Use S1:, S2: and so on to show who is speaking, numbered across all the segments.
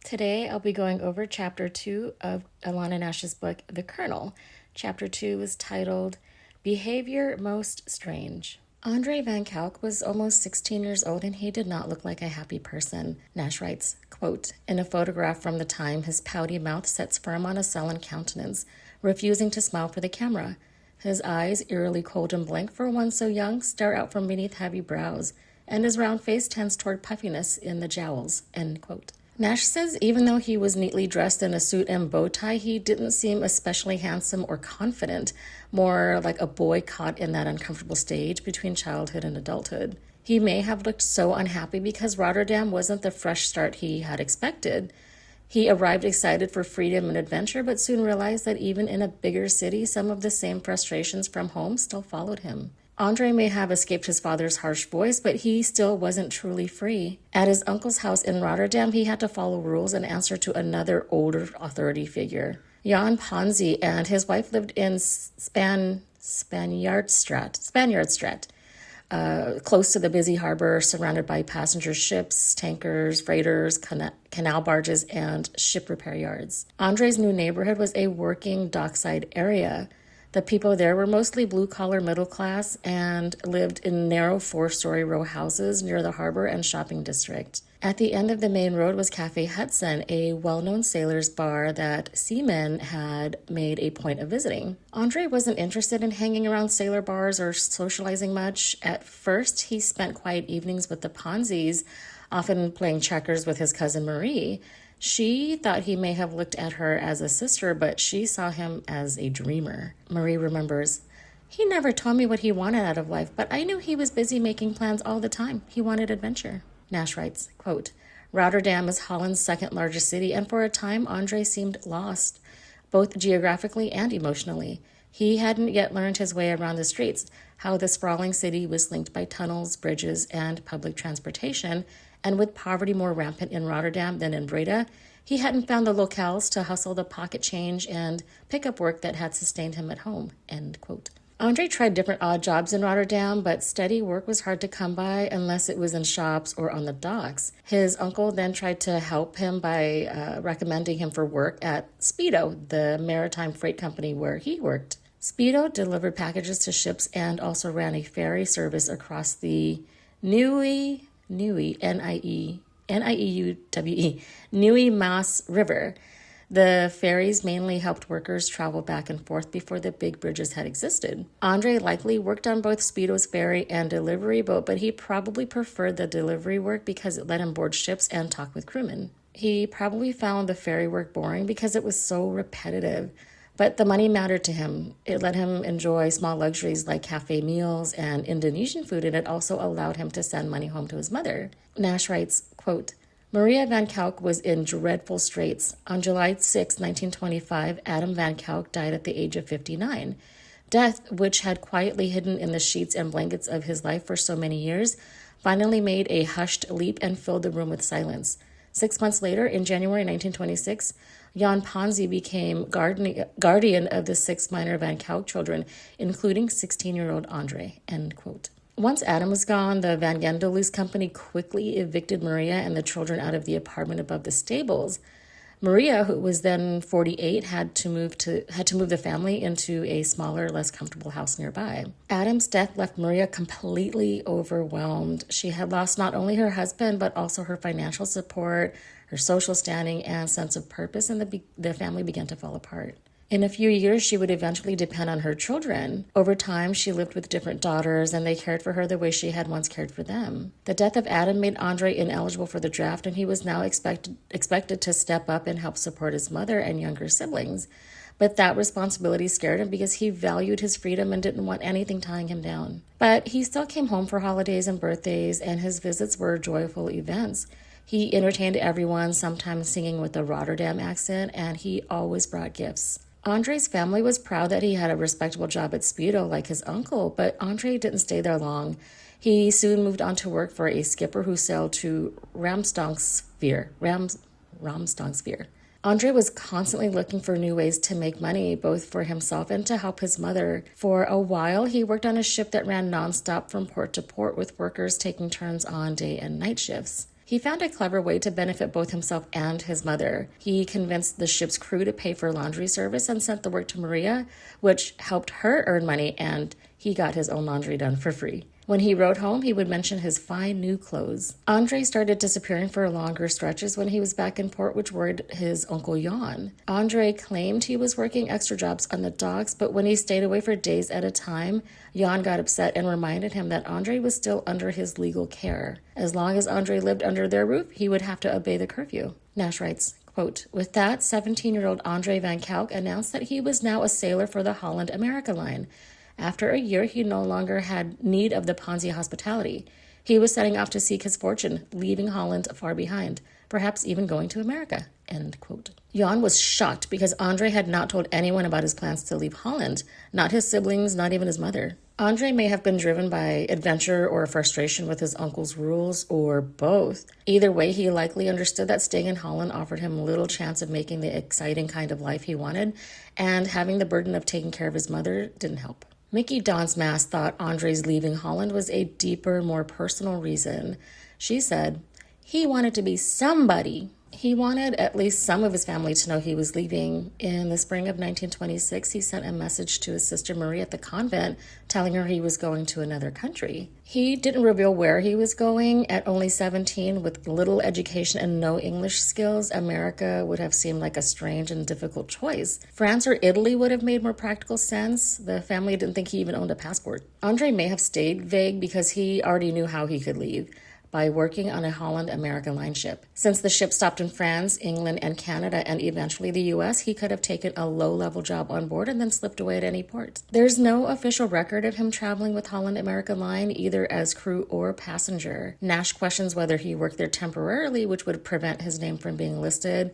S1: Today I'll be going over Chapter 2 of Alanna Nash's book, The Colonel. Chapter 2 is titled Behavior Most Strange. Andre Van Kalk was almost 16 years old and he did not look like a happy person. Nash writes, quote, in a photograph from the time, his pouty mouth sets firm on a sullen countenance, refusing to smile for the camera. His eyes, eerily cold and blank for one so young, stare out from beneath heavy brows, and his round face tends toward puffiness in the jowls, end quote. Nash says even though he was neatly dressed in a suit and bow tie, he didn't seem especially handsome or confident, more like a boy caught in that uncomfortable stage between childhood and adulthood. He may have looked so unhappy because Rotterdam wasn't the fresh start he had expected. He arrived excited for freedom and adventure, but soon realized that even in a bigger city, some of the same frustrations from home still followed him. Andre may have escaped his father's harsh voice, but he still wasn't truly free. At his uncle's house in Rotterdam, he had to follow rules and answer to another older authority figure. Jan Ponzi and his wife lived in Spaniardstraat, close to the busy harbor, surrounded by passenger ships, tankers, freighters, canal barges, and ship repair yards. Andre's new neighborhood was a working dockside area. The people there were mostly blue-collar middle class and lived in narrow 4-story row houses near the harbor and shopping district. At the end of the main road was Cafe Hudson, a well-known sailors' bar that seamen had made a point of visiting. Andre wasn't interested in hanging around sailor bars or socializing much. At first, he spent quiet evenings with the Ponzis, often playing checkers with his cousin Marie. She thought he may have looked at her as a sister, but she saw him as a dreamer. Marie remembers, he never told me what he wanted out of life, but I knew he was busy making plans all the time. He wanted adventure. Nash writes, quote, Rotterdam is Holland's second largest city, and for a time, Andre seemed lost, both geographically and emotionally. He hadn't yet learned his way around the streets, how the sprawling city was linked by tunnels, bridges, and public transportation, and with poverty more rampant in Rotterdam than in Breda, he hadn't found the locales to hustle the pocket change and pick-up work that had sustained him at home, end quote. Andre tried different odd jobs in Rotterdam, but steady work was hard to come by unless it was in shops or on the docks. His uncle then tried to help him by recommending him for work at Speedo, the maritime freight company where he worked. Speedo delivered packages to ships and also ran a ferry service across the Nieuwe Maas River. The ferries mainly helped workers travel back and forth before the big bridges had existed. Andre likely worked on both Speedo's ferry and delivery boat, but he probably preferred the delivery work because it let him board ships and talk with crewmen. He probably found the ferry work boring because it was so repetitive. But the money mattered to him. It let him enjoy small luxuries like cafe meals and Indonesian food, and it also allowed him to send money home to his mother. Nash writes, quote, Maria Van Kalk was in dreadful straits. On July 6, 1925, Adam Van Kalk died at the age of 59. Death, which had quietly hidden in the sheets and blankets of his life for so many years, finally made a hushed leap and filled the room with silence. 6 months later, in January 1926, Jan Ponzi became guardian of the 6 minor Van Kalk children, including 16-year-old Andre, end quote. Once Adam was gone, the Van Gendelus company quickly evicted Maria and the children out of the apartment above the stables. Maria, who was then 48, had to move the family into a smaller, less comfortable house nearby. Adam's death left Maria completely overwhelmed. She had lost not only her husband, but also her financial support, her social standing, and sense of purpose, and the family began to fall apart. In a few years, she would eventually depend on her children. Over time, she lived with different daughters, and they cared for her the way she had once cared for them. The death of Adam made Andre ineligible for the draft, and he was now expected to step up and help support his mother and younger siblings. But that responsibility scared him because he valued his freedom and didn't want anything tying him down. But he still came home for holidays and birthdays, and his visits were joyful events. He entertained everyone, sometimes singing with a Rotterdam accent, and he always brought gifts. Andre's family was proud that he had a respectable job at Speedo like his uncle, but Andre didn't stay there long. He soon moved on to work for a skipper who sailed to Ramstongsphere. Andre was constantly looking for new ways to make money, both for himself and to help his mother. For a while, he worked on a ship that ran nonstop from port to port with workers taking turns on day and night shifts. He found a clever way to benefit both himself and his mother. He convinced the ship's crew to pay for laundry service and sent the work to Maria, which helped her earn money, and he got his own laundry done for free. When he rode home, he would mention his fine new clothes. Andre started disappearing for longer stretches when he was back in port, which worried his Uncle Jan. Andre claimed he was working extra jobs on the docks, but when he stayed away for days at a time, Jan got upset and reminded him that Andre was still under his legal care. As long as Andre lived under their roof, he would have to obey the curfew. Nash writes, quote, with that, 17-year-old Andre Van Kalk announced that he was now a sailor for the Holland America Line. After a year, he no longer had need of the Ponzi hospitality. He was setting off to seek his fortune, leaving Holland far behind, perhaps even going to America, end quote. Jan was shocked because Andre had not told anyone about his plans to leave Holland, not his siblings, not even his mother. Andre may have been driven by adventure or frustration with his uncle's rules, or both. Either way, he likely understood that staying in Holland offered him little chance of making the exciting kind of life he wanted, and having the burden of taking care of his mother didn't help. Mickey Dawn's Mass thought Andre's leaving Holland was a deeper, more personal reason. She said, he wanted to be somebody. He wanted at least some of his family to know he was leaving. In the spring of 1926, he sent a message to his sister Marie at the convent telling her he was going to another country. He didn't reveal where he was going. At only 17, with little education and no English skills, America would have seemed like a strange and difficult choice. France or Italy would have made more practical sense. The family didn't think he even owned a passport. Andre may have stayed vague because he already knew how he could leave, by working on a Holland America Line ship. Since the ship stopped in France, England, and Canada, and eventually the U.S., he could have taken a low-level job on board and then slipped away at any port. There's no official record of him traveling with Holland America Line, either as crew or passenger. Nash questions whether he worked there temporarily, which would prevent his name from being listed,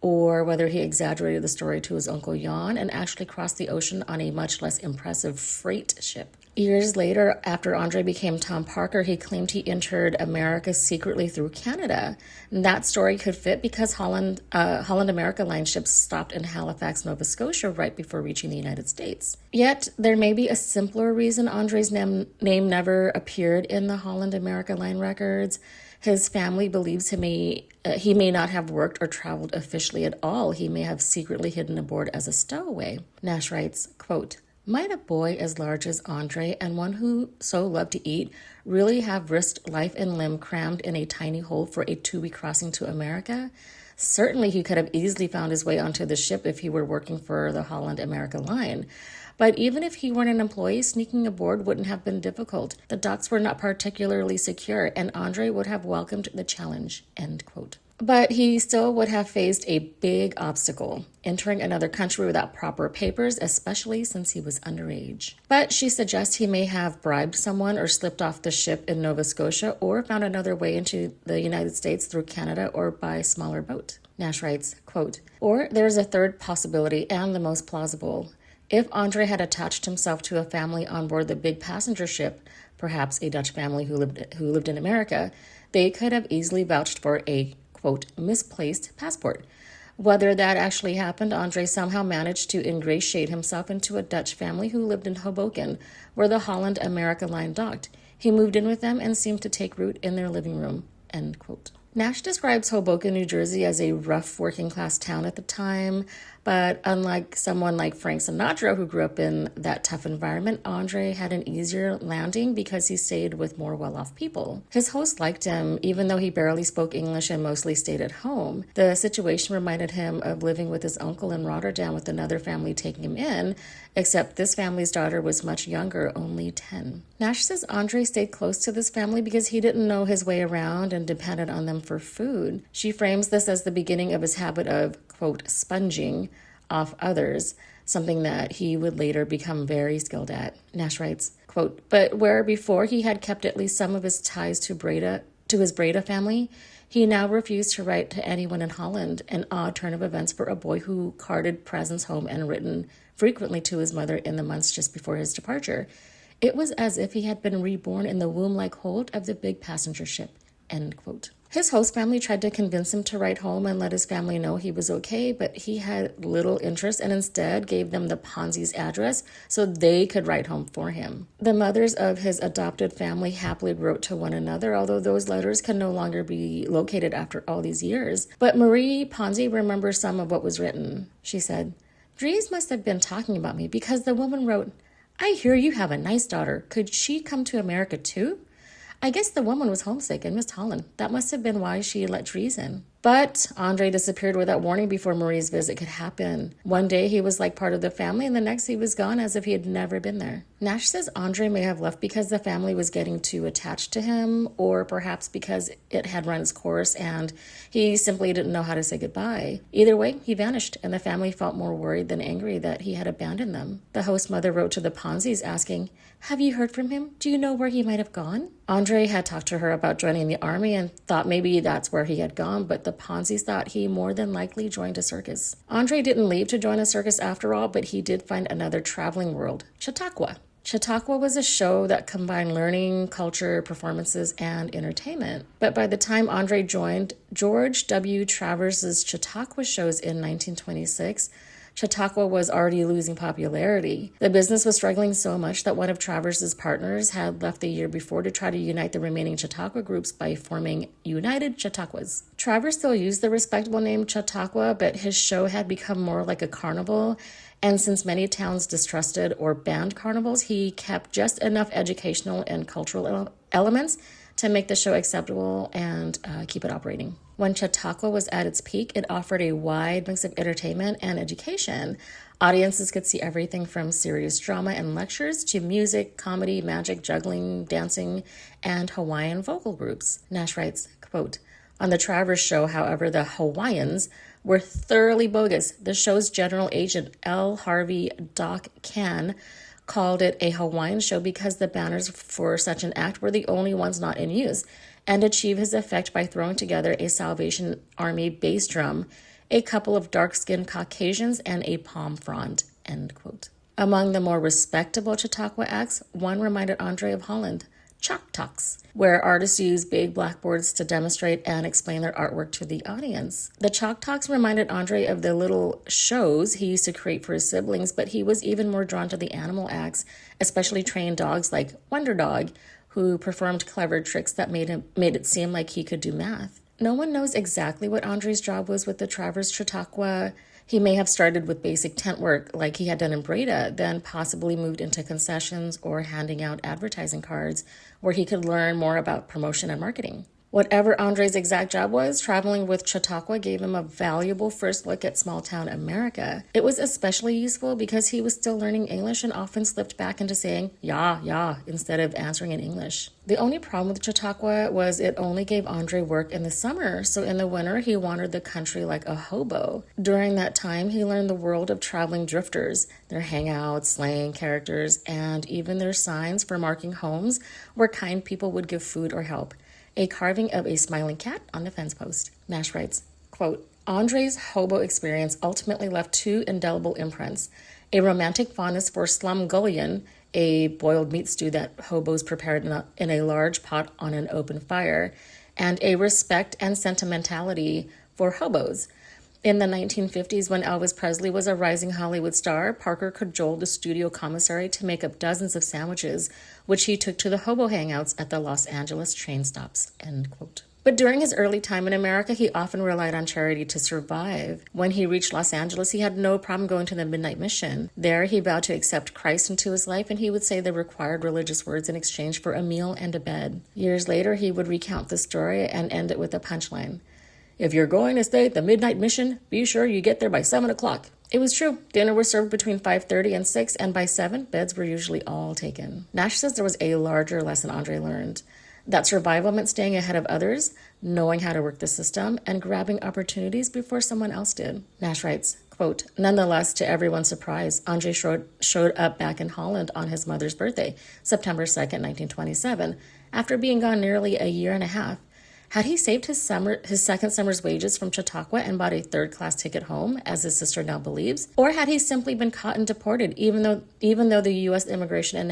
S1: or whether he exaggerated the story to his Uncle Jan and actually crossed the ocean on a much less impressive freight ship. Years later, after Andre became Tom Parker, he claimed he entered America secretly through Canada. And that story could fit because Holland America Line ships stopped in Halifax, Nova Scotia right before reaching the United States. Yet, there may be a simpler reason Andre's name never appeared in the Holland America Line records. His family believes he may not have worked or traveled officially at all. He may have secretly hidden aboard as a stowaway. Nash writes, quote, might a boy as large as Andre and one who so loved to eat really have risked life and limb crammed in a tiny hole for a 2-week crossing to America? Certainly he could have easily found his way onto the ship if he were working for the Holland America Line. But even if he weren't an employee, sneaking aboard wouldn't have been difficult. The docks were not particularly secure, and Andre would have welcomed the challenge, end quote. But he still would have faced a big obstacle, entering another country without proper papers, especially since he was underage. But she suggests he may have bribed someone or slipped off the ship in Nova Scotia or found another way into the United States through Canada or by smaller boat. Nash writes, quote, or there's a third possibility and the most plausible. If Andre had attached himself to a family on board the big passenger ship, perhaps a Dutch family who lived in America, they could have easily vouched for a quote, misplaced passport. Whether that actually happened, Andre somehow managed to ingratiate himself into a Dutch family who lived in Hoboken, where the Holland America Line docked. He moved in with them and seemed to take root in their living room, end quote. Nash describes Hoboken, New Jersey as a rough working-class town at the time, but unlike someone like Frank Sinatra, who grew up in that tough environment, Andre had an easier landing because he stayed with more well-off people. His host liked him, even though he barely spoke English and mostly stayed at home. The situation reminded him of living with his uncle in Rotterdam with another family taking him in, except this family's daughter was much younger, only 10. Nash says Andre stayed close to this family because he didn't know his way around and depended on them for food. She frames this as the beginning of his habit of, quote, sponging off others, something that he would later become very skilled at. Nash writes, quote, but where before he had kept at least some of his ties to his Breda family, he now refused to write to anyone in Holland, an odd turn of events for a boy who carted presents home and written frequently to his mother in the months just before his departure. It was as if he had been reborn in the womb-like hold of the big passenger ship, end quote. His host family tried to convince him to write home and let his family know he was okay, but he had little interest and instead gave them the Ponzi's address so they could write home for him. The mothers of his adopted family happily wrote to one another, although those letters can no longer be located after all these years. But Marie Ponzi remembers some of what was written. She said, "Dries must have been talking about me because the woman wrote, 'I hear you have a nice daughter. Could she come to America too?' I guess the woman was homesick and missed Holland. That must have been why she let Dries in." But Andre disappeared without warning before Marie's visit could happen. One day he was like part of the family, and the next he was gone as if he had never been there. Nash says Andre may have left because the family was getting too attached to him, or perhaps because it had run its course and he simply didn't know how to say goodbye. Either way, he vanished, and the family felt more worried than angry that he had abandoned them. The host mother wrote to the Ponzis asking, "Have you heard from him? Do you know where he might have gone?" Andre had talked to her about joining the army and thought maybe that's where he had gone, but the Ponzis thought he more than likely joined a circus. Andre didn't leave to join a circus after all, but he did find another traveling world, Chautauqua. Chautauqua was a show that combined learning, culture, performances, and entertainment. But by the time Andre joined George W. Travers's Chautauqua shows in 1926, Chautauqua was already losing popularity. The business was struggling so much that one of Travers's partners had left the year before to try to unite the remaining Chautauqua groups by forming United Chautauquas. Travers still used the respectable name Chautauqua, but his show had become more like a carnival, and since many towns distrusted or banned carnivals, he kept just enough educational and cultural elements to make the show acceptable and keep it operating. When Chautauqua was at its peak, it offered a wide mix of entertainment and education. Audiences could see everything from serious drama and lectures to music, comedy, magic, juggling, dancing, and Hawaiian vocal groups. Nash writes, quote, "On the Travers show, however, the Hawaiians were thoroughly bogus. The show's general agent, L. Harvey Doc Can, called it a Hawaiian show because the banners for such an act were the only ones not in use, and achieved his effect by throwing together a Salvation Army bass drum, a couple of dark-skinned Caucasians, and a palm frond," end quote. Among the more respectable Chautauqua acts, one reminded Andre of Holland, Chalk Talks, where artists use big blackboards to demonstrate and explain their artwork to the audience. The Chalk Talks reminded Andre of the little shows he used to create for his siblings, but he was even more drawn to the animal acts, especially trained dogs like Wonder Dog, who performed clever tricks that made it seem like he could do math. No one knows exactly what Andre's job was with the Travers Chautauqua. He may have started with basic tent work like he had done in Breda, then possibly moved into concessions or handing out advertising cards where he could learn more about promotion and marketing. Whatever Andre's exact job was, traveling with Chautauqua gave him a valuable first look at small-town America. It was especially useful because he was still learning English and often slipped back into saying, yeah, instead of answering in English. The only problem with Chautauqua was it only gave Andre work in the summer, so in the winter he wandered the country like a hobo. During that time, he learned the world of traveling drifters, their hangouts, slang, characters, and even their signs for marking homes where kind people would give food or help. A carving of a smiling cat on the fence post. Nash writes, quote, "Andre's hobo experience ultimately left two indelible imprints: a romantic fondness for slumgullion, a boiled meat stew that hobos prepared in a large pot on an open fire, and a respect and sentimentality for hobos. In the 1950s, when Elvis Presley was a rising Hollywood star, Parker cajoled the studio commissary to make up dozens of sandwiches, which he took to the hobo hangouts at the Los Angeles train stops," end quote. But during his early time in America, he often relied on charity to survive. When he reached Los Angeles, he had no problem going to the Midnight Mission. There, he vowed to accept Christ into his life, and he would say the required religious words in exchange for a meal and a bed. Years later, he would recount the story and end it with a punchline: "If you're going to stay at the Midnight Mission, be sure you get there by 7 o'clock. It was true. Dinner was served between 5:30 and 6, and by 7, beds were usually all taken. Nash says there was a larger lesson Andre learned: that survival meant staying ahead of others, knowing how to work the system, and grabbing opportunities before someone else did. Nash writes, quote, "Nonetheless, to everyone's surprise, Andre showed up back in Holland on his mother's birthday, September 2nd, 1927, after being gone nearly a year and a half. Had he saved his second summer's wages from Chautauqua and bought a third-class ticket home, as his sister now believes? Or had he simply been caught and deported, even though the U.S. Immigration and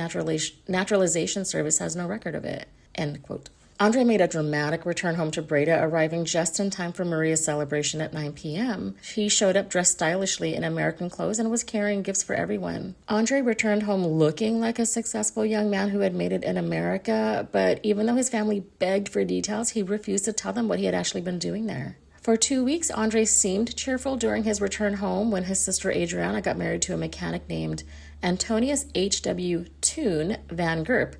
S1: Naturalization Service has no record of it?" End quote. Andre made a dramatic return home to Breda, arriving just in time for Maria's celebration at 9 p.m. He showed up dressed stylishly in American clothes and was carrying gifts for everyone. Andre returned home looking like a successful young man who had made it in America, but even though his family begged for details, he refused to tell them what he had actually been doing there. For 2 weeks, Andre seemed cheerful during his return home when his sister Adriana got married to a mechanic named Antonius H.W. Toon Van Gerp.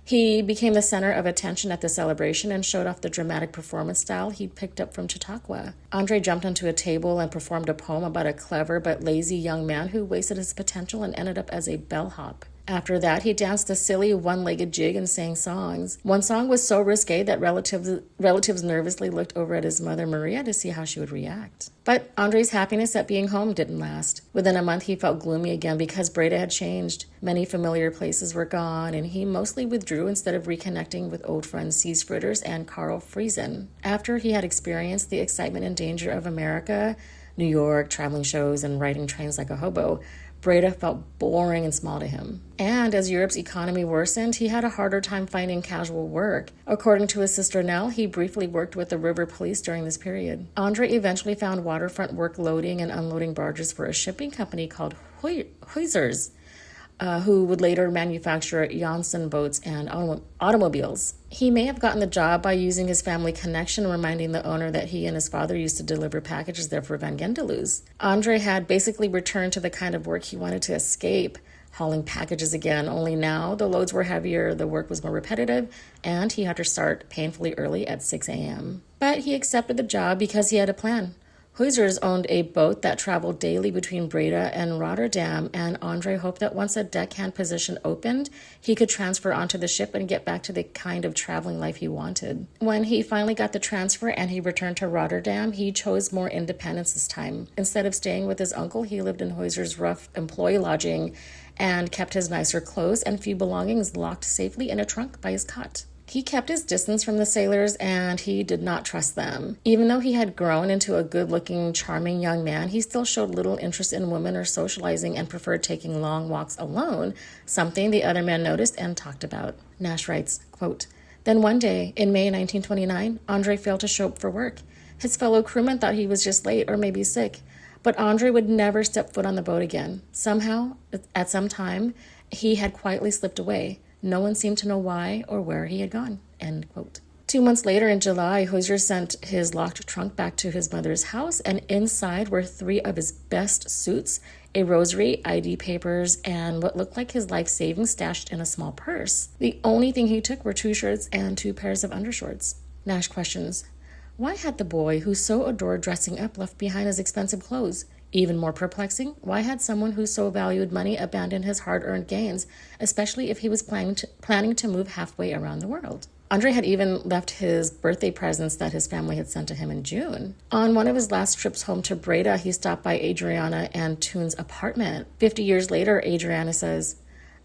S1: He became the center of attention at the celebration and showed off the dramatic performance style he'd picked up from Chautauqua. Andre jumped onto a table and performed a poem about a clever but lazy young man who wasted his potential and ended up as a bellhop. After that, he danced a silly one-legged jig and sang songs. One song was so risque that relatives nervously looked over at his mother, Maria, to see how she would react. But Andre's happiness at being home didn't last. Within a month, he felt gloomy again because Breda had changed. Many familiar places were gone, and he mostly withdrew instead of reconnecting with old friends Cease Fritters and Carl Friesen. After he had experienced the excitement and danger of America, New York, traveling shows, and riding trains like a hobo, Breda felt boring and small to him. And as Europe's economy worsened, he had a harder time finding casual work. According to his sister Nell, he briefly worked with the river police during this period. Andre eventually found waterfront work loading and unloading barges for a shipping company called Huizers, who would later manufacture Janssen boats and automobiles. He may have gotten the job by using his family connection, reminding the owner that he and his father used to deliver packages there for Van Gendeloos. Andre had basically returned to the kind of work he wanted to escape, hauling packages again, only now the loads were heavier, the work was more repetitive, and he had to start painfully early at 6 a.m. But he accepted the job because he had a plan. Huizers owned a boat that traveled daily between Breda and Rotterdam, and Andre hoped that once a deckhand position opened, he could transfer onto the ship and get back to the kind of traveling life he wanted. When he finally got the transfer and he returned to Rotterdam, he chose more independence this time. Instead of staying with his uncle, he lived in Huizers' rough employee lodging and kept his nicer clothes and few belongings locked safely in a trunk by his cot. He kept his distance from the sailors, and he did not trust them. Even though he had grown into a good-looking, charming young man, he still showed little interest in women or socializing and preferred taking long walks alone, something the other men noticed and talked about. Nash writes, quote, "Then one day, in May 1929, Andre failed to show up for work. His fellow crewmen thought he was just late or maybe sick, but Andre would never step foot on the boat again. Somehow, at some time, he had quietly slipped away. No one seemed to know why or where he had gone," end quote. 2 months later in July, Huizer sent his locked trunk back to his mother's house, and inside were 3 of his best suits, a rosary, ID papers, and what looked like his life savings stashed in a small purse. The only thing he took were 2 shirts and 2 pairs of undershorts. Nash questions, why had the boy who so adored dressing up left behind his expensive clothes? Even more perplexing, why had someone who so valued money abandon his hard-earned gains, especially if he was planning to move halfway around the world? Andre had even left his birthday presents that his family had sent to him in June. On one of his last trips home to Breda, he stopped by Adriana and Toon's apartment. 50 years later, Adriana says,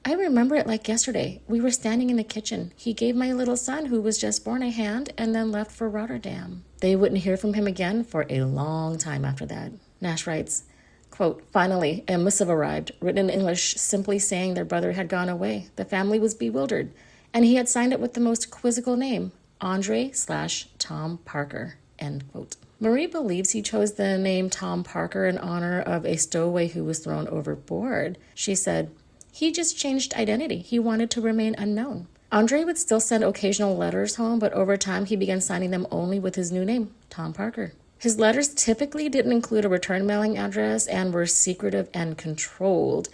S1: "I remember it like yesterday. We were standing in the kitchen. He gave my little son, who was just born, a hand and then left for Rotterdam." They wouldn't hear from him again for a long time after that. Nash writes, quote, "Finally, a missive arrived, written in English, simply saying their brother had gone away. The family was bewildered, and he had signed it with the most quizzical name, Andre/Tom Parker," end quote. Marie believes he chose the name Tom Parker in honor of a stowaway who was thrown overboard. She said, "He just changed identity. He wanted to remain unknown." Andre would still send occasional letters home, but over time he began signing them only with his new name, Tom Parker. His letters typically didn't include a return mailing address and were secretive and controlled.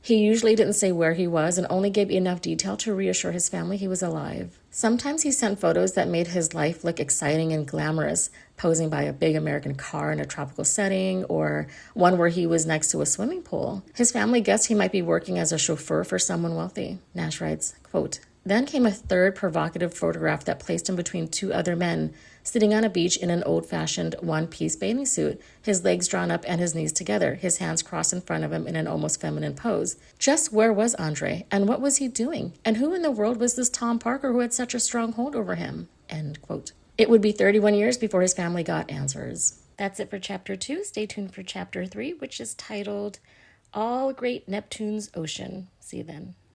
S1: He usually didn't say where he was and only gave enough detail to reassure his family he was alive. Sometimes he sent photos that made his life look exciting and glamorous, posing by a big American car in a tropical setting, or one where he was next to a swimming pool. His family guessed he might be working as a chauffeur for someone wealthy. Nash writes, quote, "Then came a third provocative photograph that placed him between 2 other men, sitting on a beach in an old-fashioned one-piece bathing suit, his legs drawn up and his knees together, his hands crossed in front of him in an almost feminine pose. Just where was Andre, and what was he doing? And who in the world was this Tom Parker who had such a strong hold over him?" End quote. It would be 31 years before his family got answers. That's it for Chapter 2. Stay tuned for Chapter 3, which is titled All Great Neptune's Ocean. See you then.